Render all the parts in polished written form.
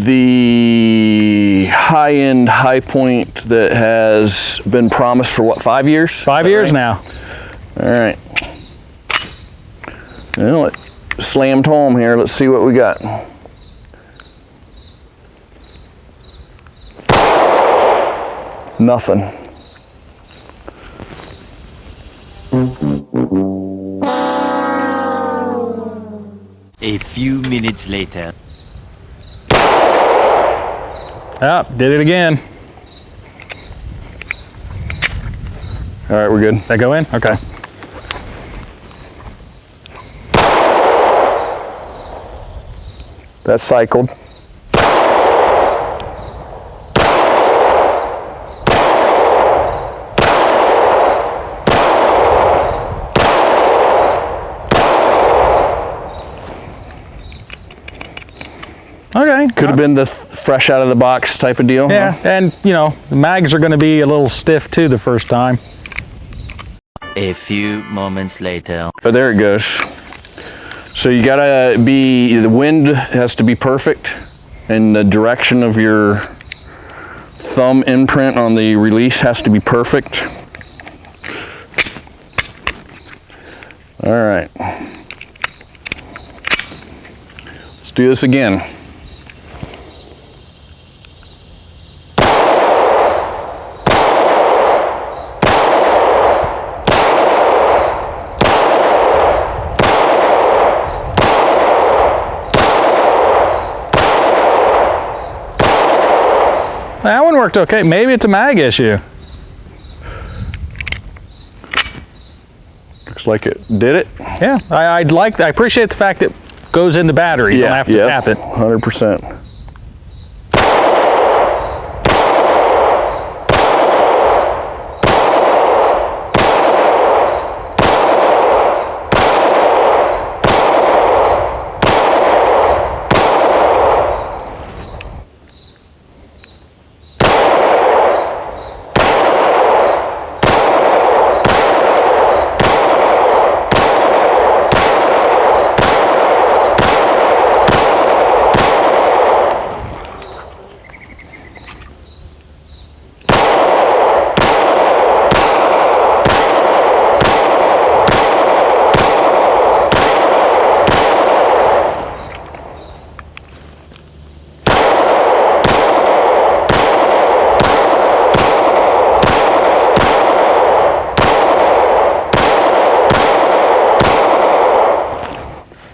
the high-end, high point that has been promised for what, 5 years? 5 years now. All right. Well, let's slammed home here. Let's see what we got. Nothing. A few minutes later. Ah, did it again. All right, we're good. That go in? Okay. That's cycled. Okay. Could have been the fresh out of the box type of deal. Yeah, huh? and you know, the mags are going to be a little stiff too the first time. A few moments later. Oh, there it goes. So you gotta be, the wind has to be perfect, and the direction of your thumb imprint on the release has to be perfect. All right. Let's do this again. That one worked okay. Maybe it's a mag issue. Looks like it did it. Yeah, I appreciate the fact it goes in the battery. You don't have to tap it. 100%.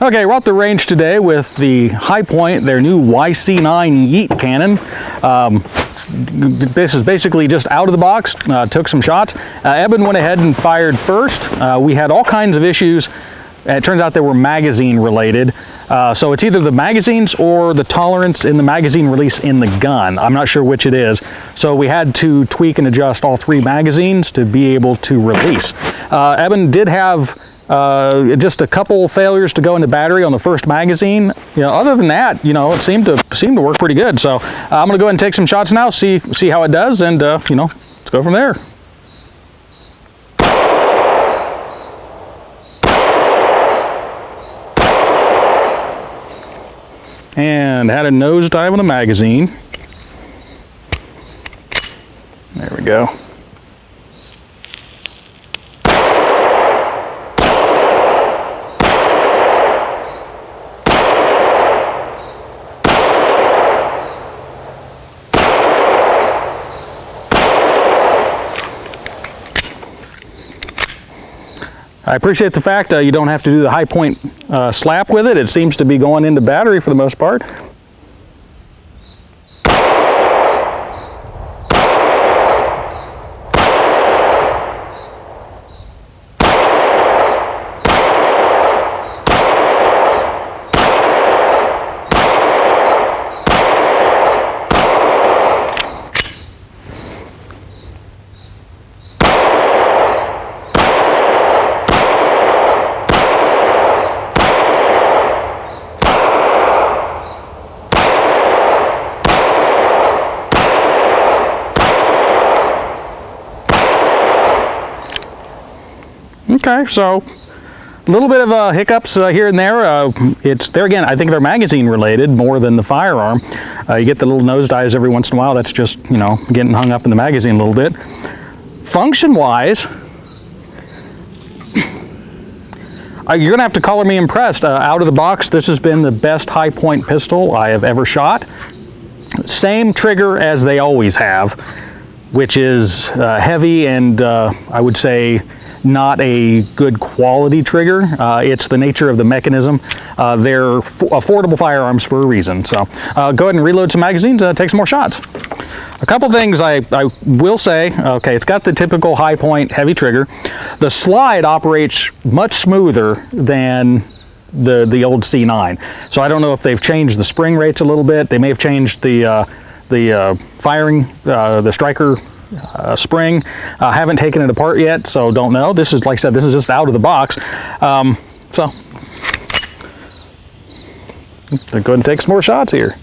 Okay, we're at the range today with the High Point, their new YC9 YEET cannon. This is basically just out of the box, took some shots. Eben went ahead and fired first. We had all kinds of issues. It turns out they were magazine related. So it's either the magazines or the tolerance in the magazine release in the gun. I'm not sure which it is. So we had to tweak and adjust all three magazines to be able to release. Eben did have just a couple failures to go in the battery on the first magazine. You know, other than that, you know, it seemed to work pretty good. So I'm gonna go ahead and take some shots now, see how it does, and you know, let's go from there. And had a nosedive on the magazine. There we go. I appreciate the fact you don't have to do the High Point slap with it. It seems to be going into battery for the most part. Okay, so little bit of hiccups here and there. It's there again, I think they're magazine related more than the firearm. You get the little nose dives every once in a while. That's just, you know, getting hung up in the magazine a little bit. Function wise, you're gonna have to color me impressed. Out of the box, this has been the best high point pistol I have ever shot. Same trigger as they always have, which is heavy and I would say not a good quality trigger. It's the nature of the mechanism. They're affordable firearms for a reason. So go ahead and reload some magazines, take some more shots. A couple things I will say. Okay, it's got the typical high point heavy trigger. The slide operates much smoother than the old C9. So I don't know if they've changed the spring rates a little bit. They may have changed the firing, the striker spring. I haven't taken it apart yet, so don't know. This is, like I said, this is just out of the box. So go ahead and take some more shots here.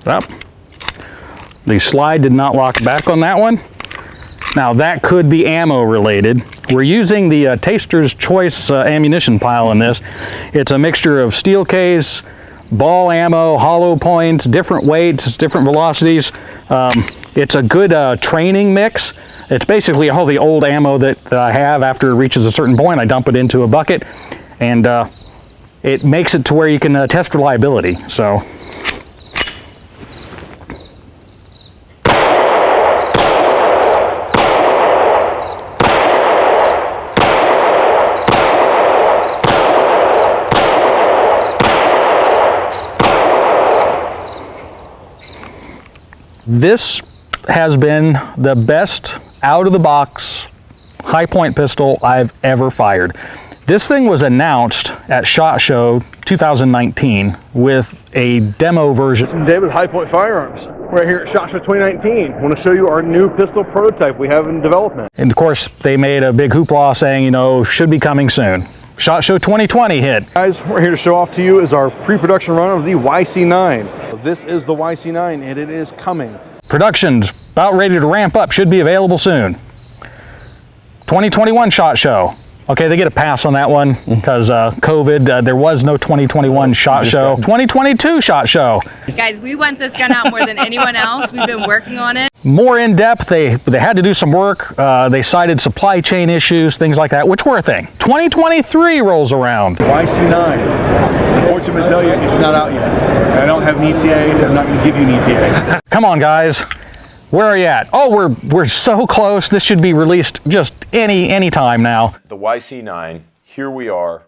Up. The slide did not lock back on that one. Now that could be ammo related. We're using the Taster's Choice ammunition pile in this. It's a mixture of steel case, ball ammo, hollow points, different weights, different velocities. It's a good training mix. It's basically all the old ammo that I have. After it reaches a certain point, I dump it into a bucket, and it makes it to where you can test reliability. So. This has been the best out-of-the-box high-point pistol I've ever fired. This thing was announced at SHOT Show 2019 with a demo version. Some David High Point Firearms right here at SHOT Show 2019. I want to show you our new pistol prototype we have in development. And of course, they made a big hoopla saying, you know, should be coming soon. SHOT Show 2020 hit. Guys, we're here to show off to you is our pre-production run of the YC9. This is the YC9 and it is coming. Production's about ready to ramp up, should be available soon. 2021 SHOT Show. Okay, they get a pass on that one because COVID, there was no 2021 SHOT Show. 2022 SHOT Show. Guys, we want this gun out more than anyone else. We've been working on it. More in depth, they had to do some work. They cited supply chain issues, things like that, which were a thing. 2023 rolls around. YC9. Unfortunately, to tell you, it's not out yet. I don't have an ETA, and I'm not going to give you an ETA. Come on, guys. Where are you at? Oh, we're so close. This should be released just any time now. The YC9, here we are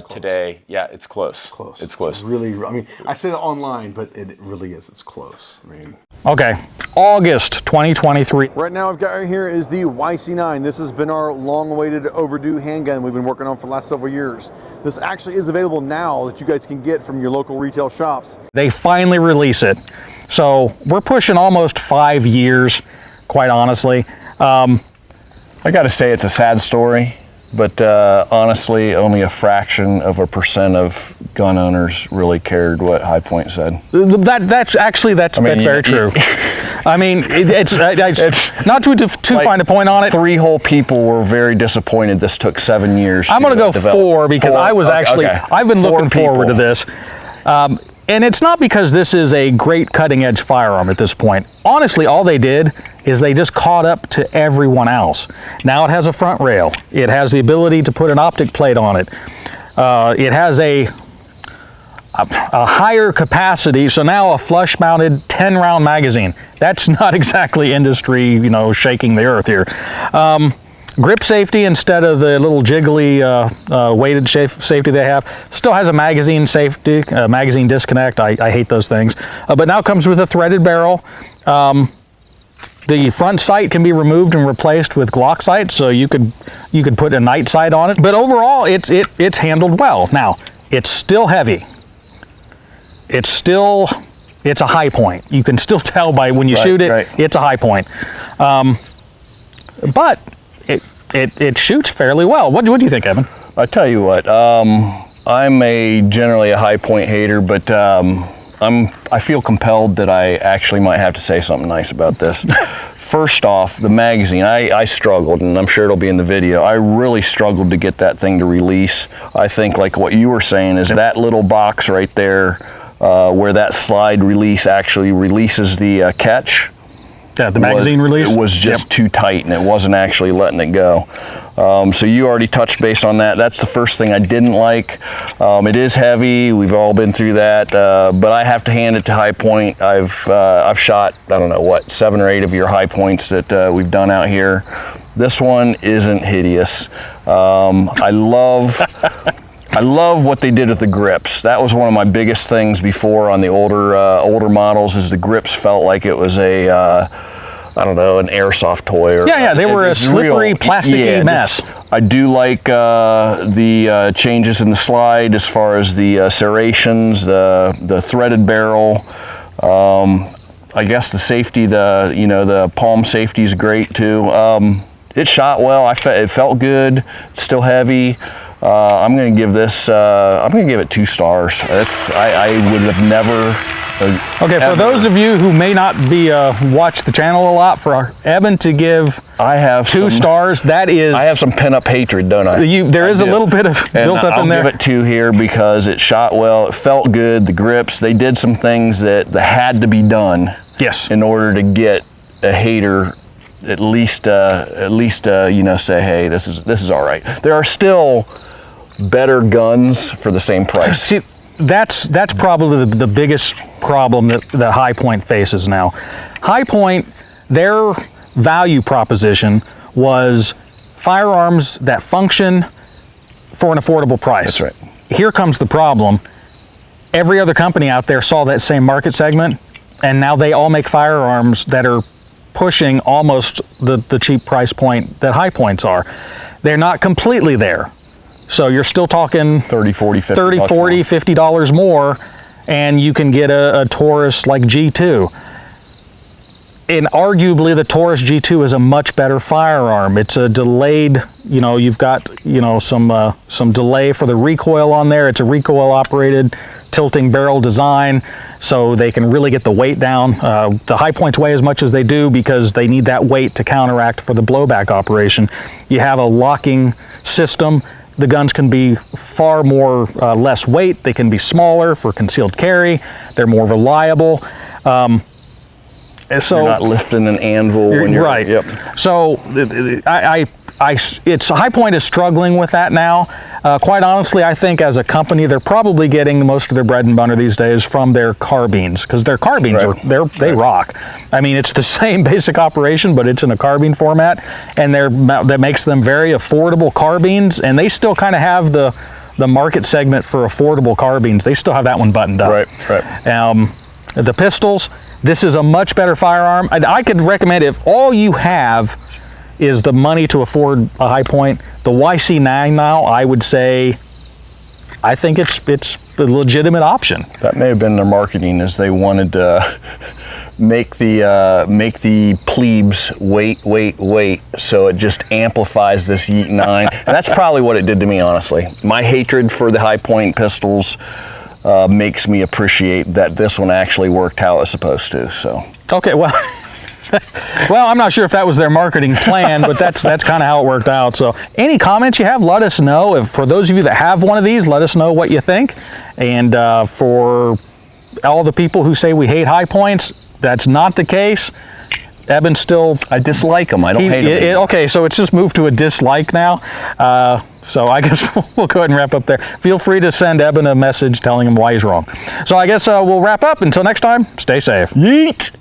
today. Yeah, it's close. It's close. It's really, I mean, I say that online, but it really is. It's close. I mean, okay, August 2023. right now, I've got right here is the YC9. This has been our long-awaited, overdue handgun we've been working on for the last several years. This actually is available now that you guys can get from your local retail shops. They finally release it. So we're pushing almost 5 years, quite honestly. I got to say it's a sad story, but honestly, only a fraction of a % of gun owners really cared what High Point said. That's very true. I mean, it's not to like, find a point on it. 3 whole people were very disappointed this took 7 years. I'm going to go develop. 4 because I was actually, I've been looking forward to this. And it's not because this is a great cutting edge firearm at this point. Honestly, all they did is they just caught up to everyone else. Now it has a front rail. It has the ability to put an optic plate on it. It has a higher capacity, so now a flush mounted 10 round magazine. That's not exactly industry, you know, shaking the earth here. Grip safety instead of the little jiggly weighted safety they have. Still has a magazine safety, magazine disconnect. I hate those things. But now comes with a threaded barrel. The The front sight can be removed and replaced with Glock sights, so you could put a night sight on it. But overall, it's handled well. Now, it's still heavy. It's a high point. You can still tell by when you shoot it, it's a high point. But it shoots fairly well. What do you think, Evan? I tell you what, I'm generally a high point hater, but I feel compelled that I actually might have to say something nice about this. First off, the magazine, I struggled, and I'm sure it'll be in the video. I really struggled to get that thing to release. I think like what you were saying is that little box right there where that slide release actually releases the catch. Yeah, the magazine release? It was just too tight, and it wasn't actually letting it go. So you already touched base on that. That's the first thing I didn't like. It is heavy. We've all been through that, but I have to hand it to High Point. I've shot, I don't know what, 7 or 8 of your high points that we've done out here. This one isn't hideous. I love what they did with the grips. That was one of my biggest things before on the older models, is the grips felt like it was a I don't know, an airsoft toy. Or, yeah, they were a slippery, plasticky mess. I do like the changes in the slide as far as the serrations, the threaded barrel. I guess the safety, the palm safety is great too. It shot well. It felt good. It's still heavy. I'm going to give this. I'm going to give it 2 stars. I would have never. Okay, for those of you who may not be watch the channel a lot, for Eben to give 2 stars, that is. I have some pent-up hatred, don't I? There is a little bit of built up in there. I'll give it 2 here because it shot well. It felt good. The grips. They did some things that had to be done. Yes. In order to get a hater at least say, hey, this is all right. There are still better guns for the same price. See, that's probably the biggest problem that High Point faces now. High Point, their value proposition was firearms that function for an affordable price. That's right. Here comes the problem. Every other company out there saw that same market segment, and now they all make firearms that are pushing almost the cheap price point that High Points are. They're not completely there. So you're still talking $30, $40, $50 more, and you can get a Taurus like G2. And arguably the Taurus G2 is a much better firearm. It's a delayed, you've got, some delay for the recoil on there. It's a recoil operated tilting barrel design, so they can really get the weight down. The High Points weigh as much as they do because they need that weight to counteract for the blowback operation. You have a locking system. The guns can be far more less weight. They can be smaller for concealed carry. They're more reliable. So you're not lifting an anvil when you're right. Yep. So High Point is struggling with that now. Quite honestly, I think as a company, they're probably getting most of their bread and butter these days from their carbines, because their carbines they rock. I mean, it's the same basic operation, but it's in a carbine format, and that makes them very affordable carbines, and they still kind of have the market segment for affordable carbines. They still have that one buttoned up. Right. The pistols, this is a much better firearm. I could recommend, if all you have is the money to afford a High Point, the YC9 now, I would say, I think it's a legitimate option. That may have been their marketing, as they wanted to make the plebes wait, so it just amplifies this YEET9. And that's probably what it did to me, honestly. My hatred for the High Point pistols makes me appreciate that this one actually worked how it's supposed to. So. Okay, well. Well, I'm not sure if that was their marketing plan, but that's kind of how it worked out. So any comments you have, let us know. For those of you that have one of these, let us know what you think. And for all the people who say we hate High Points, that's not the case. Eben still... I dislike them. I don't hate them. Okay, so it's just moved to a dislike now. So I guess we'll go ahead and wrap up there. Feel free to send Eben a message telling him why he's wrong. So I guess we'll wrap up. Until next time, stay safe. Yeet!